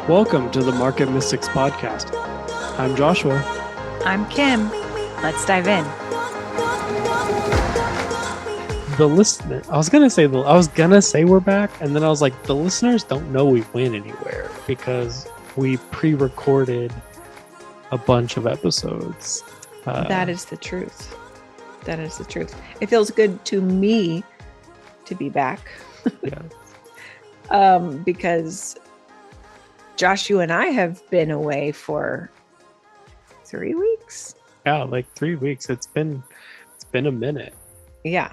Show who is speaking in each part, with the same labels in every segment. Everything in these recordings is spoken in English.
Speaker 1: Welcome to the Market Mystics Podcast. I'm Joshua.
Speaker 2: I'm Kim. Let's dive in.
Speaker 1: The listener, I was gonna say we're back, and then I was like, the listeners don't know we went anywhere because we pre-recorded a bunch of episodes.
Speaker 2: That is the truth. That is the truth. It feels good to me to be back.
Speaker 1: Yeah.
Speaker 2: Because Joshua and I have been away for 3 weeks.
Speaker 1: Yeah, like 3 weeks. It's been a minute.
Speaker 2: Yeah.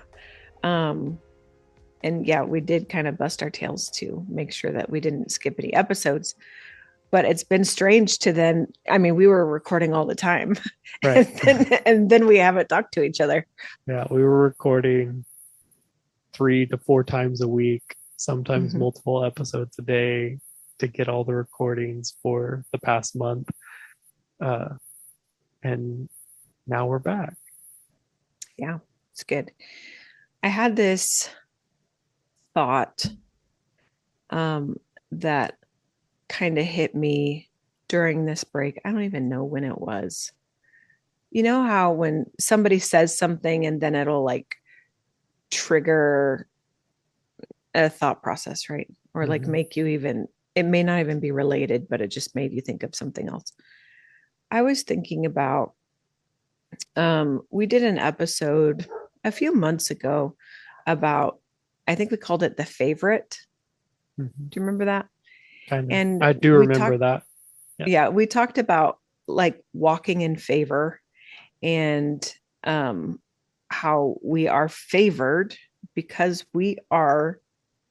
Speaker 2: And yeah, we did kind of bust our tails to make sure that we didn't skip any episodes. But it's been strange to then, we were recording all the time.
Speaker 1: Right.
Speaker 2: and then we haven't talked to each other.
Speaker 1: Yeah, we were recording 3 to 4 times a week, sometimes multiple episodes a day to get all the recordings for the past month. And now we're back.
Speaker 2: Yeah, it's good. I had this thought that kind of hit me during this break. I don't even know when it was. You know how when somebody says something and then it'll like trigger a thought process, right? Or like make you even, it may not even be related, but it just made you think of something else. I was thinking about, we did an episode a few months ago about, I think we called it The Favorite. Do you remember that?
Speaker 1: Kind of.
Speaker 2: And
Speaker 1: I do remember that.
Speaker 2: Yeah, we talked about like walking in favor and how we are favored because we are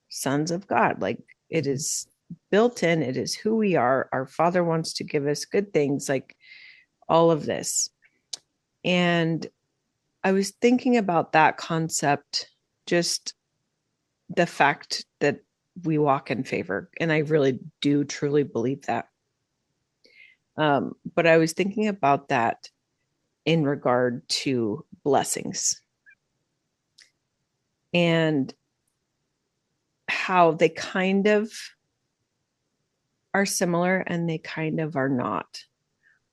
Speaker 2: sons of God. Like it is built in, it is who we are. Our Father wants to give us good things, like all of this. And I was thinking about that concept, just the fact that we walk in favor. And I really do truly believe that. But I was thinking about that in regard to blessings and how they kind of are similar and they kind of are not.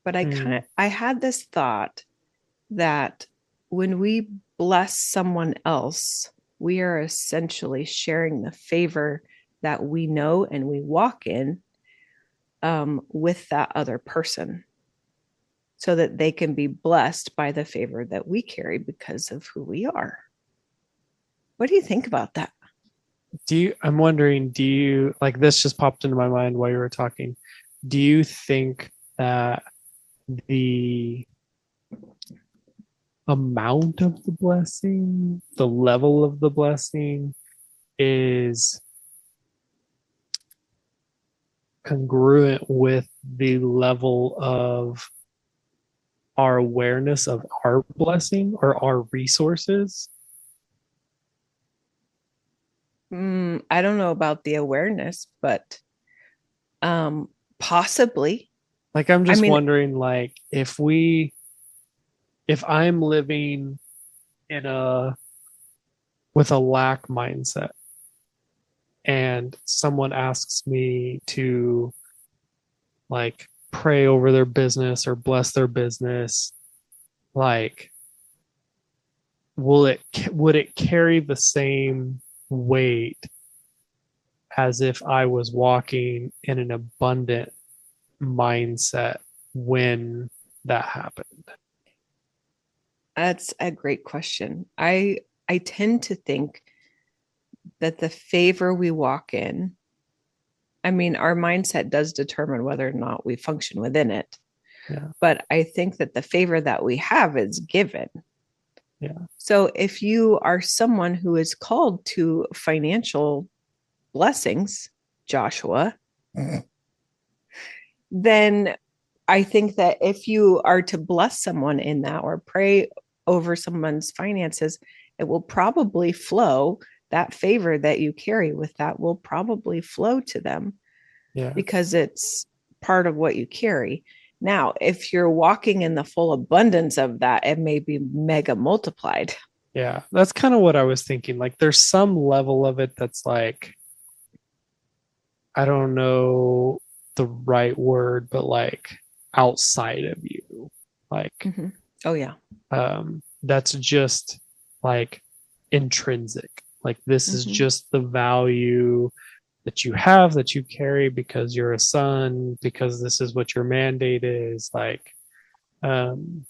Speaker 2: But I had this thought that when we bless someone else, we are essentially sharing the favor that we know and we walk in with that other person so that they can be blessed by the favor that we because of who we are. What do you think about that?
Speaker 1: I'm wondering, like this just popped into my mind while you were talking. Do you think that the amount of the blessing, the level of the blessing is congruent with the level of our awareness of our blessing or our resources?
Speaker 2: I don't know about the awareness, but possibly.
Speaker 1: Like, I'm just wondering, like, if I'm living with a lack mindset and someone asks me to like pray over their business or bless their business, like, would it carry the same weight as if I was walking in an abundant mindset when that happened?
Speaker 2: That's a great question. I tend to think that the favor we walk in, our mindset does determine whether or not we function within it.
Speaker 1: Yeah.
Speaker 2: But I think that the favor that we have is given.
Speaker 1: Yeah.
Speaker 2: So if you are someone who is called to financial blessings, Joshua, then I think that if you are to bless someone in that or pray over someone's finances, it will probably flow. That favor that you carry with that will probably flow to them.
Speaker 1: Yeah.
Speaker 2: Because it's part of what you carry. Now, if you're walking in the full abundance of that, it may be mega multiplied.
Speaker 1: Yeah, that's kind of what I was thinking. Like, there's some level of it that's like, I don't know the right word, but like outside of you. Like
Speaker 2: Mm-hmm. Oh, yeah.
Speaker 1: that's just like intrinsic. Like this is
Speaker 2: Mm-hmm.
Speaker 1: just the value that you have, that you carry because you're a son, because this is what your mandate is. Like, um,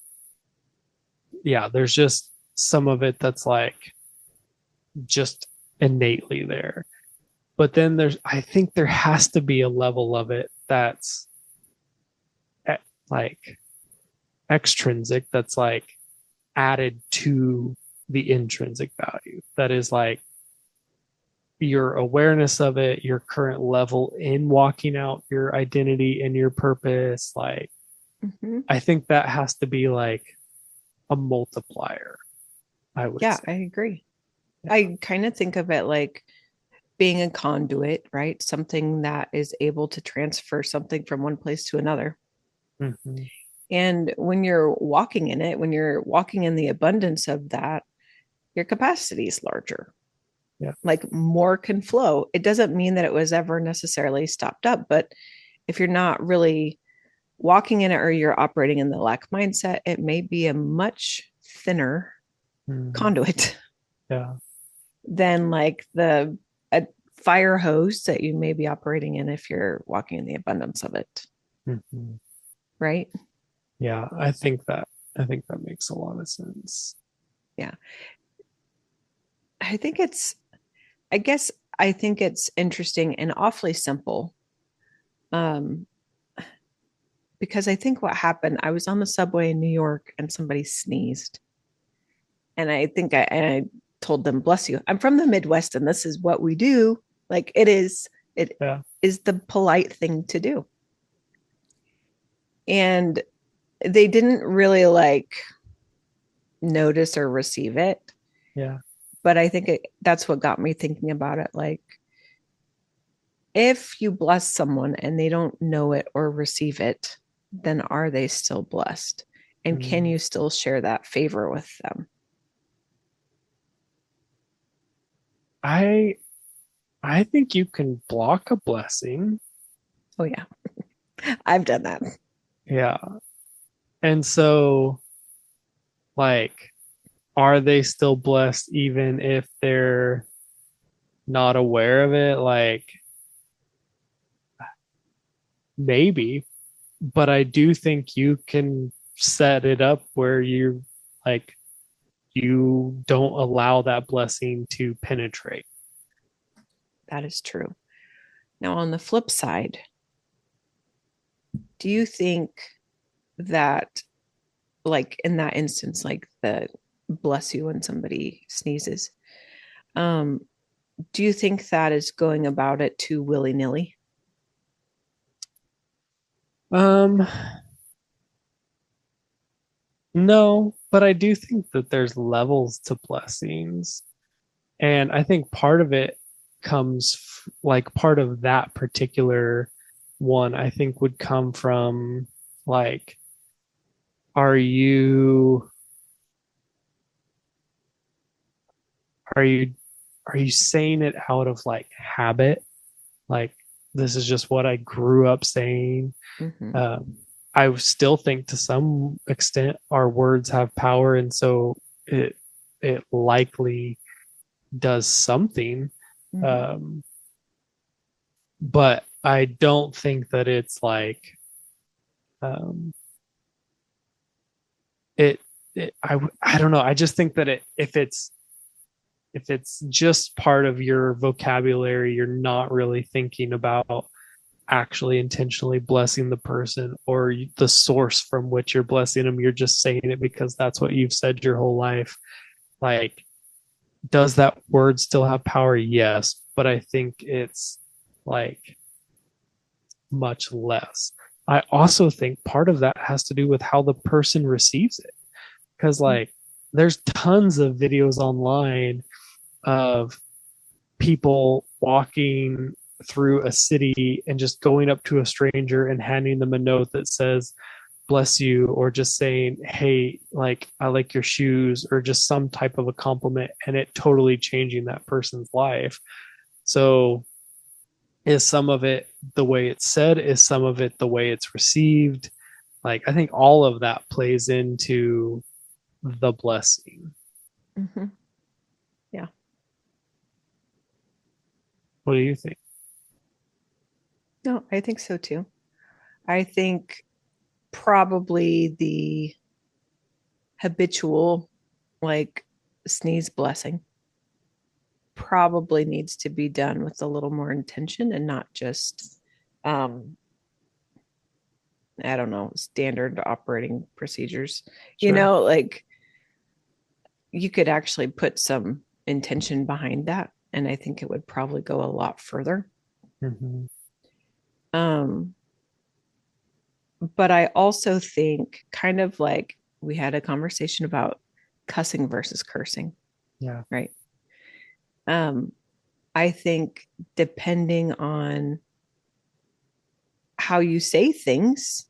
Speaker 1: yeah, there's just some of it that's like just innately there. But then I think there has to be a level of it that's like extrinsic, that's like added to the intrinsic value. That is like your awareness of it, your current level in walking out your identity and your purpose. Like,
Speaker 2: Mm-hmm.
Speaker 1: I think that has to be like a multiplier, I would
Speaker 2: Yeah,
Speaker 1: say.
Speaker 2: I agree.
Speaker 1: Yeah.
Speaker 2: I kind of think of it like being a conduit, right? Something that is able to transfer something from one place to another.
Speaker 1: Mm-hmm.
Speaker 2: And when you're walking in it, when you're walking in the abundance of that, your capacity is larger.
Speaker 1: Yeah.
Speaker 2: Like more can flow. It doesn't mean that it was ever necessarily stopped up, but if you're not really walking in it or you're operating in the lack mindset, it may be a much thinner
Speaker 1: Mm-hmm.
Speaker 2: conduit
Speaker 1: Yeah.
Speaker 2: than like the a fire hose that you may be operating in if you're walking in the abundance of it,
Speaker 1: Mm-hmm.
Speaker 2: right?
Speaker 1: Yeah. I think that makes a lot of sense.
Speaker 2: Yeah. I think it's I guess I think it's interesting and awfully simple. Um, because I think what happened, I was on the subway in New York and somebody sneezed. And I told them, bless you. I'm from the Midwest and this is what we do. Like it
Speaker 1: Yeah.
Speaker 2: is the polite thing to do. And they didn't really like notice or receive it.
Speaker 1: Yeah.
Speaker 2: But I think that's what got me thinking about it. Like, if you bless someone and they don't know it or receive it, then are they still blessed? And can
Speaker 1: Mm.
Speaker 2: you still share that favor with them?
Speaker 1: I I think you can block a blessing.
Speaker 2: Oh, yeah, I've done that.
Speaker 1: Yeah. And so like, are they still blessed even if they're not aware of it? Like, maybe, but I do think you can set it up where like you don't allow that blessing to penetrate.
Speaker 2: That is true. Now, on the flip side, do you think that, like in that instance, like the bless you when somebody sneezes, um, do you think that is going about it too willy nilly?
Speaker 1: Um, no, but I do think that there's levels to blessings. And I think part of it like part of that particular one, I think would come from like, are you are you are you saying it out of like habit? Like, this is just what I grew up saying.
Speaker 2: Mm-hmm.
Speaker 1: Um, I still think to some extent our words have power, and so it likely does something.
Speaker 2: Mm-hmm.
Speaker 1: Um, but I don't think that it's like um, it. I don't know. I just think that if it's just part of your vocabulary, you're not really thinking about actually intentionally blessing the person or the source from which you're blessing them. You're just saying it because that's what you've said your whole life. Like, does that word still have power? Yes, but I think it's like much less. I also think part of that has to do with how the person receives it. Because, like, there's tons of videos online of people walking through a city and just going up to a stranger and handing them a note that says, bless you, or just saying, hey, like, I like your shoes, or just some type of a compliment, and it totally changing that person's life. So, is some of it the way it's said? Is some of it the way it's received? Like, I think all of that plays into the blessing.
Speaker 2: Mm-hmm. Yeah.
Speaker 1: What do you think?
Speaker 2: No, I think so too. I think probably the habitual, like, sneeze blessing probably needs to be done with a little more intention and not just, um, I don't know, standard operating procedures.
Speaker 1: Sure.
Speaker 2: Like, you could actually put some intention behind that. And I think it would probably go a lot further.
Speaker 1: Mm-hmm.
Speaker 2: Um, but I also think, kind of like we had a conversation about cussing versus cursing,
Speaker 1: Yeah.
Speaker 2: right? Um, I think depending on how you say things,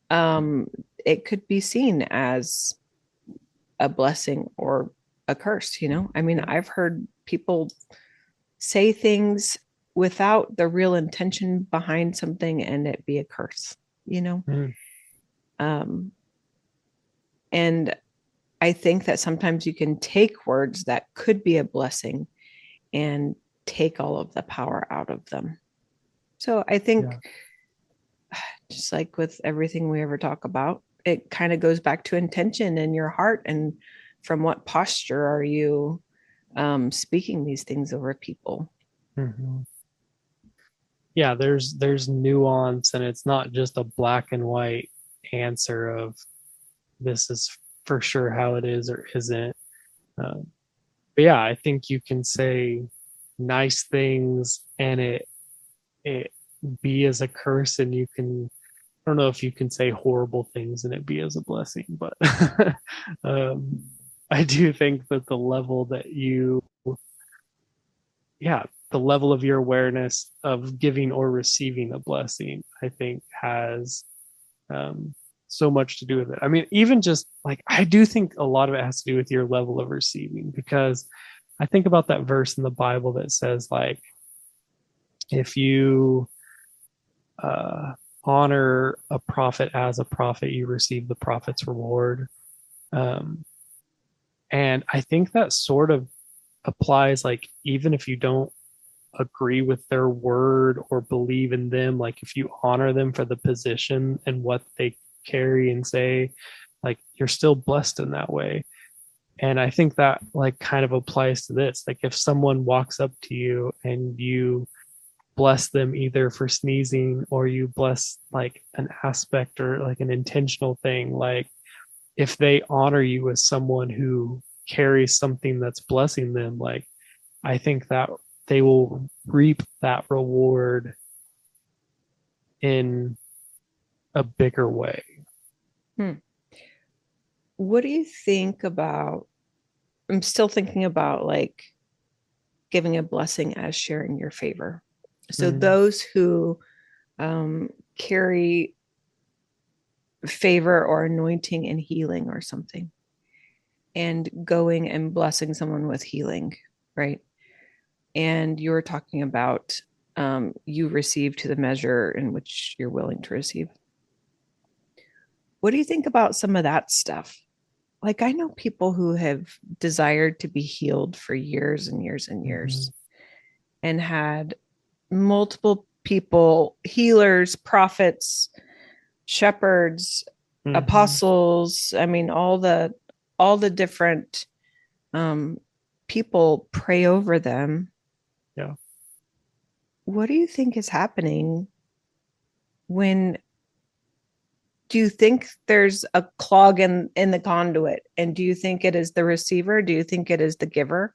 Speaker 2: um, it could be seen as a blessing or a curse, I mean,
Speaker 1: Yeah.
Speaker 2: I've heard people say things without the real intention behind something and it be a curse, you know?
Speaker 1: Mm.
Speaker 2: Um, and I think that sometimes you can take words that could be a blessing and take all of the power out of them. So I think,
Speaker 1: Yeah.
Speaker 2: just like with everything we ever talk about, it kind of goes back to intention in your heart, and from what posture are you speaking these things over people.
Speaker 1: Mm-hmm. Yeah, there's nuance, and it's not just a black and white answer of this is for sure how it is or isn't. Um, but yeah, I think you can say nice things and it be as a curse, and you can, I don't know if you can say horrible things and it be as a blessing, but um, I do think that the level that you, yeah, the level of your awareness of giving or receiving a blessing, I think has um, so much to do with it. I mean, even just like, I do think a lot of it has to do with your level of receiving, because I think about that verse in the Bible that says, like, if you uh, honor a prophet as a prophet, you receive the prophet's reward. Um, and I think that sort of applies, like, even if you don't agree with their word or believe in them, like, if you honor them for the position and what they carry and say, like, you're still blessed in that way. And I think that, like, kind of applies to this. Like, if someone walks up to you and you bless them either for sneezing, or you bless like an aspect or like an intentional thing, like, if they honor you as someone who carries something that's blessing them, like, I think that they will reap that reward in a bigger way.
Speaker 2: Hmm. What do you think about? I'm still thinking about, like, giving a blessing as sharing your favor. So
Speaker 1: Mm,
Speaker 2: those who carry favor or anointing and healing or something, and going and blessing someone with healing, right? And you're talking about, you receive to the measure in which you're willing to receive. What do you think about some of that stuff? Like, I know people who have desired to be healed for years and years and
Speaker 1: mhm,
Speaker 2: years, and had multiple people, healers, prophets, shepherds,
Speaker 1: mhm.
Speaker 2: apostles, I mean, all the different um people pray over them.
Speaker 1: Yeah.
Speaker 2: What do you think is happening when, do you think there's a clog in the conduit, and do you think it is the receiver, do you think it is the giver,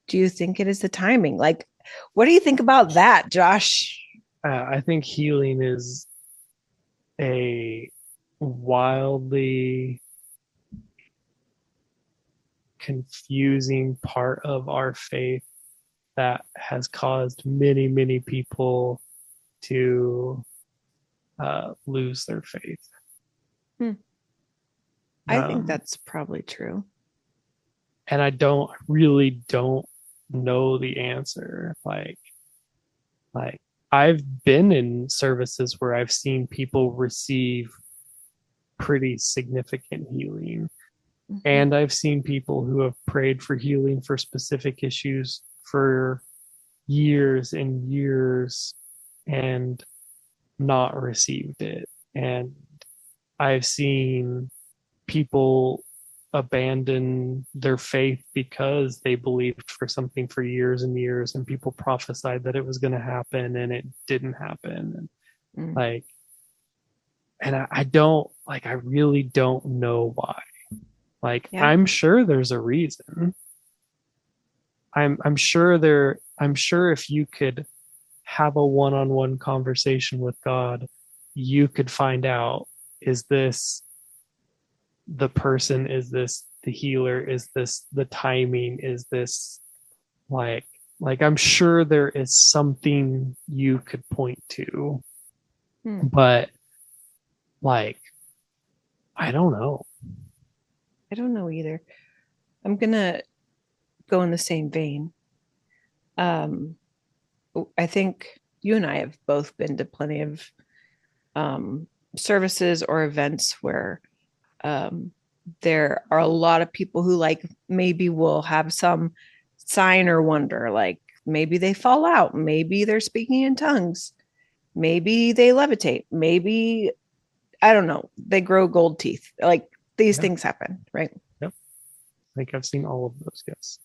Speaker 2: do you think it is the timing? Like, what do you think about that, Josh?
Speaker 1: I think healing is a wildly confusing part of our faith that has caused many, many people to lose their faith.
Speaker 2: Hmm. I think
Speaker 1: Um,
Speaker 2: that's probably true.
Speaker 1: and I don't know the answer. Like I've been in services where I've seen people receive pretty significant healing.
Speaker 2: Mhm.
Speaker 1: And I've seen people who have prayed for healing for specific issues for years and years and not received it. And I've seen people abandon their faith because they believed for something for years and years, and people prophesied that it was going to happen and it didn't happen. And
Speaker 2: Mm.
Speaker 1: like, and I don't like, I really don't know why. Like,
Speaker 2: Yeah.
Speaker 1: I'm sure there's a reason. I'm sure if you could have a one-on-one conversation with God, you could find out, is this the person, is this the healer, is this the timing, is this like I'm sure there is something you could point to,
Speaker 2: Hmm.
Speaker 1: but like I don't know.
Speaker 2: I don't know either. I'm gonna go in the same vein. Um, I think you and I have both been to plenty of um, services or events where um, there are a lot of people who like maybe will have some sign or wonder, like maybe they fall out, maybe they're speaking in tongues, maybe they levitate, maybe I don't know, they grow gold teeth. Like these
Speaker 1: Yeah,
Speaker 2: things happen, right?
Speaker 1: yep. I think I've seen all of those. Yes.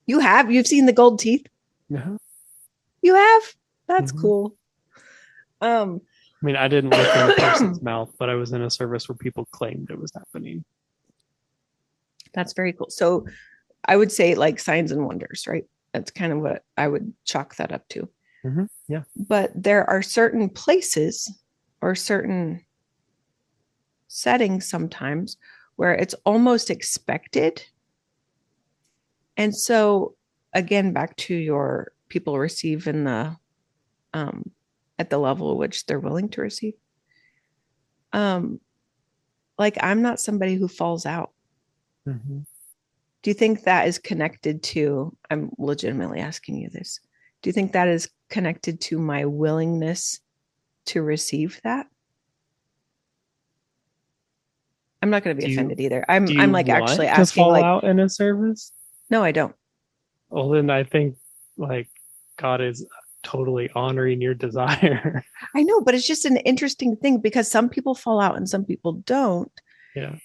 Speaker 2: You've seen the gold teeth.
Speaker 1: Yeah.
Speaker 2: You have? That's
Speaker 1: Hmm.
Speaker 2: cool. Um,
Speaker 1: I mean, I didn't look in the person's mouth, but I was in a service where people claimed it was happening.
Speaker 2: that's very cool. So I would say like signs and wonders, right? That's kind of what I would chalk that up to.
Speaker 1: Yeah.
Speaker 2: But there are certain places or certain settings sometimes where it's almost expected. And so again, back to your people receive in the um at the level at which they're willing to receive. Um, like I'm not somebody who falls out.
Speaker 1: Hmm.
Speaker 2: Do you think that is connected to, I'm legitimately asking you this. Do you think that is connected to my willingness to receive that? I'm not going to be
Speaker 1: Do you
Speaker 2: offended either.
Speaker 1: do
Speaker 2: I'm
Speaker 1: you
Speaker 2: like actually
Speaker 1: want to
Speaker 2: asking
Speaker 1: fall
Speaker 2: like,
Speaker 1: out in a service?
Speaker 2: no, I don't.
Speaker 1: Well, then I think like God is totally honoring your desire.
Speaker 2: I know, but it's just an interesting thing because some people fall out and some people don't.
Speaker 1: Yeah.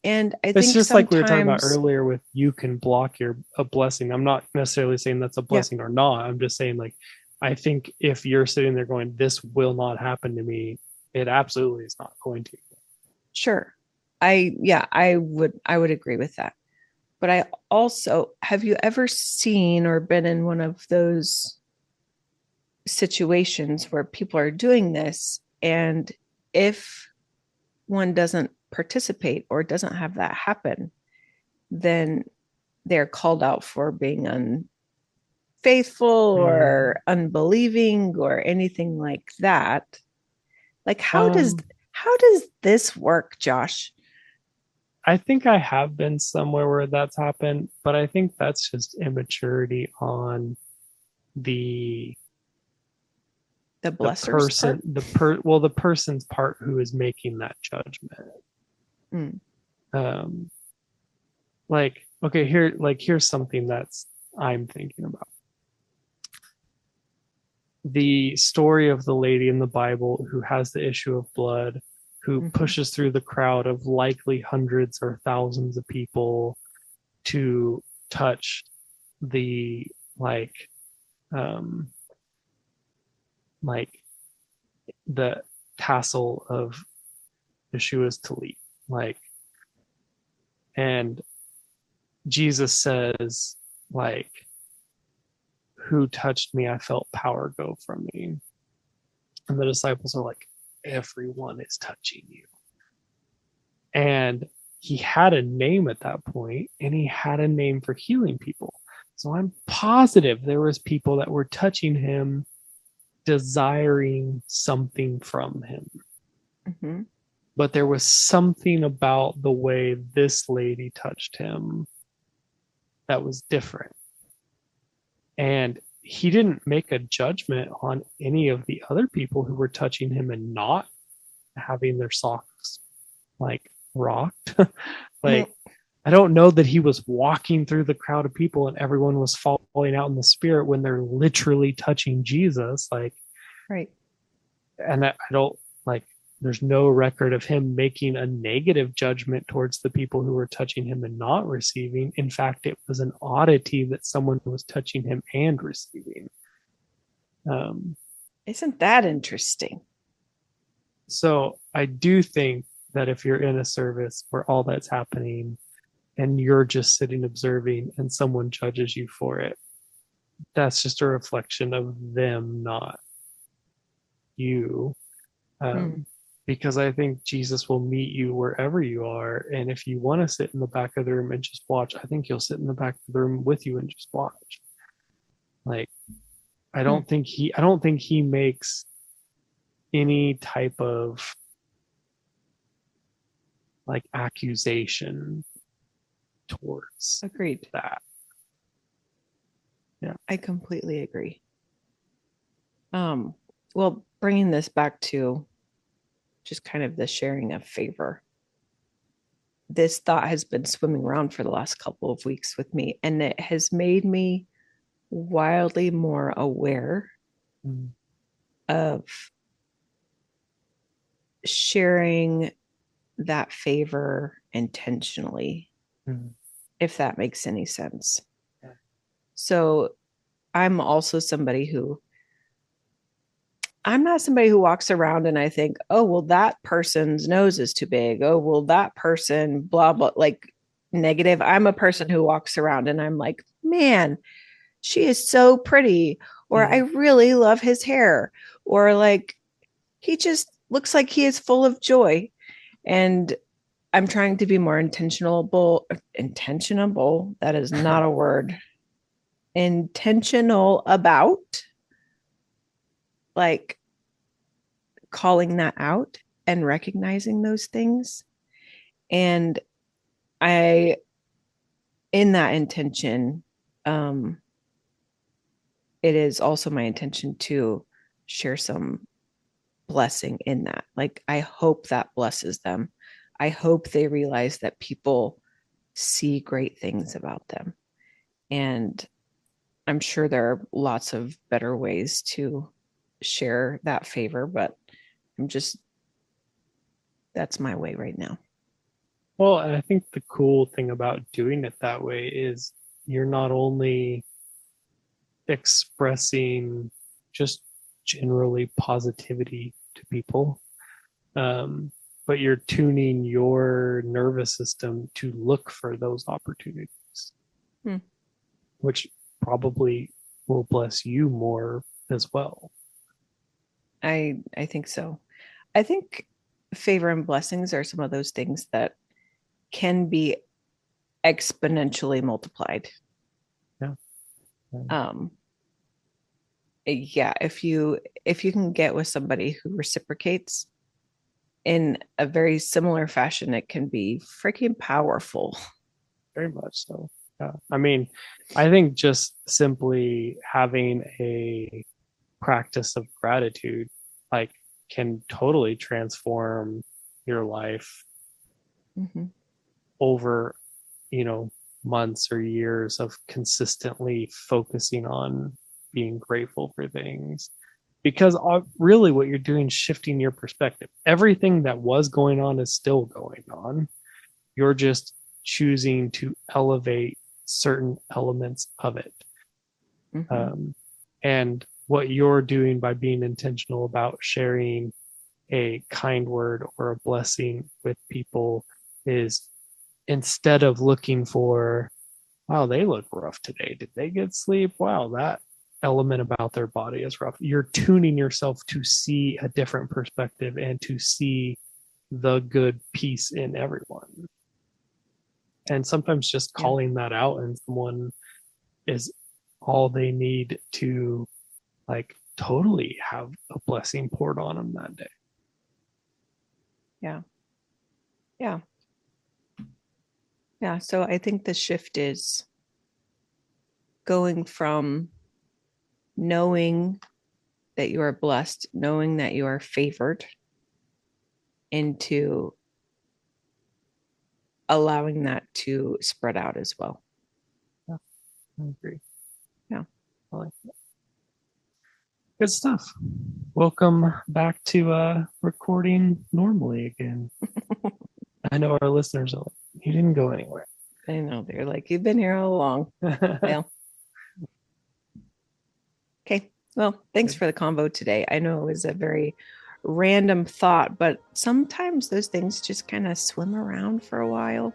Speaker 2: And I
Speaker 1: It's
Speaker 2: think
Speaker 1: just like we were talking about
Speaker 2: sometimes,
Speaker 1: earlier with you can block your a blessing. I'm not necessarily saying that's a
Speaker 2: yeah,
Speaker 1: blessing or not. I'm just saying like I think if you're sitting there going, this will not happen to me, it absolutely is not going to.
Speaker 2: sure. Yeah, I would agree with that. But I also, have you ever seen or been in one of those situations where people are doing this and if one doesn't participate or doesn't have that happen, then they're called out for being unfaithful
Speaker 1: Mm.
Speaker 2: or unbelieving or anything like that. Like
Speaker 1: Um,
Speaker 2: how does this work, Josh?
Speaker 1: I think I have been somewhere where that's happened, but I think that's just immaturity on the
Speaker 2: The
Speaker 1: the
Speaker 2: blesser's
Speaker 1: person,
Speaker 2: part?
Speaker 1: the person's part who is making that judgment.
Speaker 2: Mm,
Speaker 1: Um, like, okay, here's something that's I'm thinking about. The story of the lady in the Bible who has the issue of blood, who
Speaker 2: mhm,
Speaker 1: pushes through the crowd of likely hundreds or thousands of people to touch the like um like the tassel of Yeshua's tallit. Like, and Jesus says, like, who touched me? I felt power go from me. And the disciples are like, everyone is touching you. And he had a name at that point, and he had a name for healing people. So I'm positive there was people that were touching him, desiring something from him.
Speaker 2: mhm.
Speaker 1: But there was something about the way this lady touched him that was different. And he didn't make a judgment on any of the other people who were touching him and not having their socks like rocked.
Speaker 2: Mm,
Speaker 1: Like, I don't know that he was walking through the crowd of people and everyone was falling out in the spirit when they're literally touching Jesus. Like,
Speaker 2: right.
Speaker 1: and I don't like, there's no record of him making a negative judgment towards the people who were touching him and not receiving. In fact, it was an oddity that someone was touching him and receiving. Um,
Speaker 2: Isn't that interesting?
Speaker 1: so I do think that if you're in a service where all that's happening and you're just sitting observing and someone judges you for it, that's just a reflection of them, not you.
Speaker 2: Hmm.
Speaker 1: Um, because I think Jesus will meet you wherever you are. And if you want to sit in the back of the room and just watch, I think he'll sit in the back of the room with you and just watch. Like,
Speaker 2: Hmm.
Speaker 1: I don't think he makes any type of like accusation towards
Speaker 2: Agreed.
Speaker 1: that. Yeah.
Speaker 2: I completely agree. Um, well, bringing this back to just kind of the sharing of favor, this thought has been swimming around for the last couple of weeks with me, and it has made me wildly more aware
Speaker 1: Mm,
Speaker 2: of sharing that favor intentionally,
Speaker 1: mm,
Speaker 2: if that makes any sense.
Speaker 1: yeah.
Speaker 2: So I'm also somebody who I'm not somebody who walks around and I think, oh, well, that person's nose is too big. Oh, well, that person, blah, blah, like negative. I'm a person who walks around and I'm like, man, she is so pretty. Or I
Speaker 1: Mm,
Speaker 2: really love his hair. Or like, he just looks like he is full of joy. And I'm trying to be more intentionable. That is not a word. Intentional about like calling that out and recognizing those things. And I, in that intention, um, it is also my intention to share some blessing in that. Like, I hope that blesses them. I hope they realize that people see great things about them. And I'm sure there are lots of better ways to share that favor, but I'm just, that's my way right now.
Speaker 1: well, and I think the cool thing about doing it that way is you're not only expressing just generally positivity to people, um, but you're tuning your nervous system to look for those opportunities,
Speaker 2: Hmm.
Speaker 1: which probably will bless you more as well.
Speaker 2: I think so. I think favor and blessings are some of those things that can be exponentially multiplied.
Speaker 1: Yeah. Um,
Speaker 2: Um, yeah, if you can get with somebody who reciprocates in a very similar fashion, it can be freaking powerful.
Speaker 1: very much so. Yeah. I mean, I think just simply having a practice of gratitude, like, can totally transform your life
Speaker 2: Mm-hmm.
Speaker 1: over, you know, months or years of consistently focusing on being grateful for things. Because really, what you're doing is shifting your perspective. Everything that was going on is still going on. You're just choosing to elevate certain elements of it.
Speaker 2: Mm-hmm.
Speaker 1: Um, and what you're doing by being intentional about sharing a kind word or a blessing with people is, instead of looking for, wow, they look rough today. Did they get sleep? Wow, that element about their body is rough. You're tuning yourself to see a different perspective and to see the good piece in everyone. And sometimes just
Speaker 2: Yeah.
Speaker 1: calling that out in someone is all they need to, like, totally have a blessing poured on them that day.
Speaker 2: Yeah. Yeah. Yeah. So I think the shift is going from knowing that you are blessed, knowing that you are favored, into allowing that to spread out as well.
Speaker 1: Yeah, I agree.
Speaker 2: Yeah.
Speaker 1: I like that. Good stuff. Welcome back to recording normally again. I know our listeners are like, you didn't go anywhere.
Speaker 2: I know, they're like, you've been here all along. Well, okay. Well, thanks for the convo today. I know it was a very random thought, but sometimes those things just kind of swim around for a while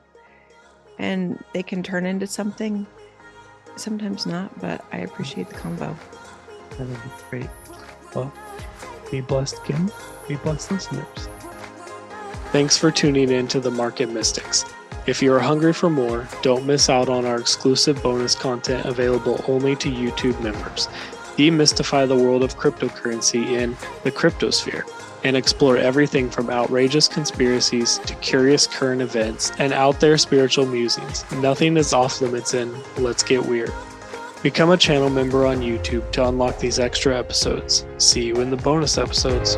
Speaker 2: and they can turn into something. Sometimes not, but I appreciate the convo.
Speaker 1: That would be great. Well, be blessed, Kim. Be blessed, listeners. Thanks for tuning in to the Market Mystics. If you are hungry for more, don't miss out on our exclusive bonus content available only to YouTube members. Demystify the world of cryptocurrency in the cryptosphere and explore everything from outrageous conspiracies to curious current events and out there spiritual musings. Nothing is off limits in Let's Get Weird. Become a channel member on YouTube to unlock these extra episodes. See you in the bonus episodes.